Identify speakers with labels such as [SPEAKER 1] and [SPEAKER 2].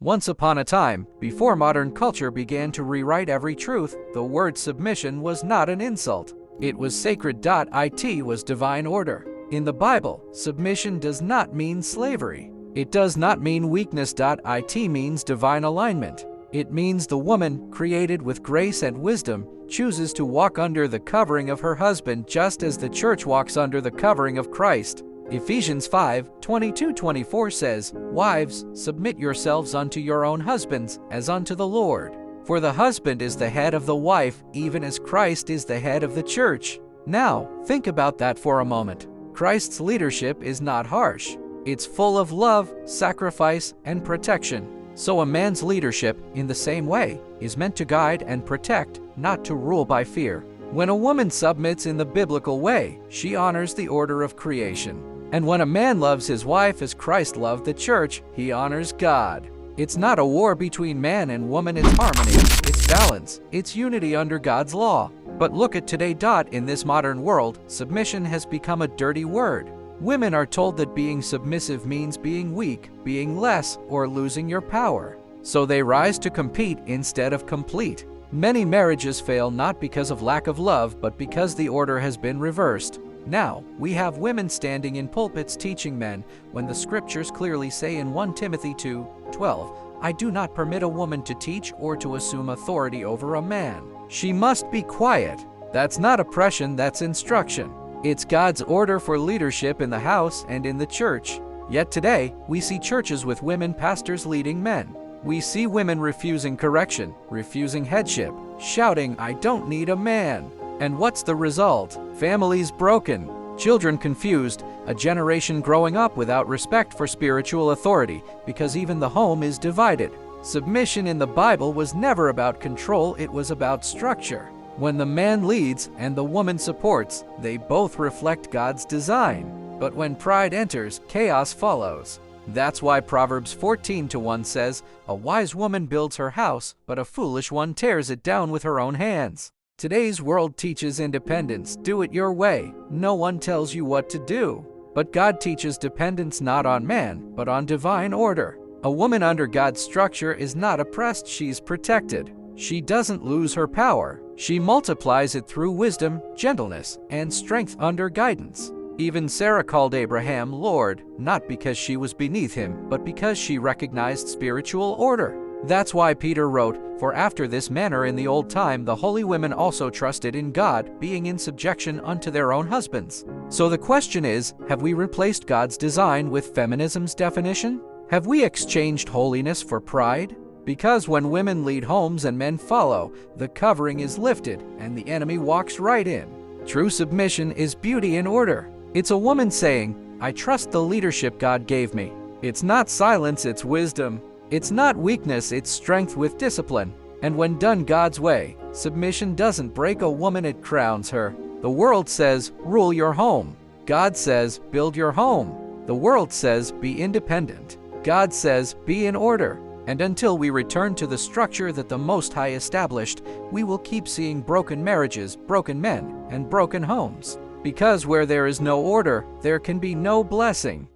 [SPEAKER 1] Once upon a time, before modern culture began to rewrite every truth, the word submission was not an insult. It was sacred. It was divine order. In the Bible, submission does not mean slavery. It does not mean weakness. It means divine alignment. It means the woman, created with grace and wisdom, chooses to walk under the covering of her husband just as the church walks under the covering of Christ. Ephesians 5:22-24 says, "Wives, submit yourselves unto your own husbands, as unto the Lord. For the husband is the head of the wife, even as Christ is the head of the church." Now, think about that for a moment. Christ's leadership is not harsh. It's full of love, sacrifice, and protection. So a man's leadership, in the same way, is meant to guide and protect, not to rule by fear. When a woman submits in the biblical way, she honors the order of creation. And when a man loves his wife as Christ loved the church, he honors God. It's not a war between man and woman, it's harmony, it's balance, it's unity under God's law. But look at today. In this modern world, submission has become a dirty word. Women are told that being submissive means being weak, being less, or losing your power. So they rise to compete instead of complete. Many marriages fail not because of lack of love, but because the order has been reversed. Now, we have women standing in pulpits teaching men, when the scriptures clearly say in 1 Timothy 2:12, "I do not permit a woman to teach or to assume authority over a man. She must be quiet." That's not oppression, that's instruction. It's God's order for leadership in the house and in the church. Yet today, we see churches with women pastors leading men. We see women refusing correction, refusing headship, shouting, "I don't need a man." And what's the result? Families broken, children confused, a generation growing up without respect for spiritual authority, because even the home is divided. Submission in the Bible was never about control, it was about structure. When the man leads and the woman supports, they both reflect God's design. But when pride enters, chaos follows. That's why Proverbs 14:1 says, "A wise woman builds her house, but a foolish one tears it down with her own hands." Today's world teaches independence, do it your way. No one tells you what to do. But God teaches dependence not on man, but on divine order. A woman under God's structure is not oppressed, she's protected. She doesn't lose her power. She multiplies it through wisdom, gentleness, and strength under guidance. Even Sarah called Abraham Lord, not because she was beneath him, but because she recognized spiritual order. That's why Peter wrote, "For after this manner in the old time the holy women also trusted in God, being in subjection unto their own husbands." So the question is, have we replaced God's design with feminism's definition? Have we exchanged holiness for pride? Because when women lead homes and men follow, the covering is lifted and the enemy walks right in. True submission is beauty in order. It's a woman saying, "I trust the leadership God gave me." It's not silence, it's wisdom. It's not weakness, it's strength with discipline. And when done God's way, submission doesn't break a woman, it crowns her. The world says, "Rule your home." God says, "Build your home." The world says, "Be independent." God says, "Be in order." And until we return to the structure that the Most High established, we will keep seeing broken marriages, broken men, and broken homes. Because where there is no order, there can be no blessing.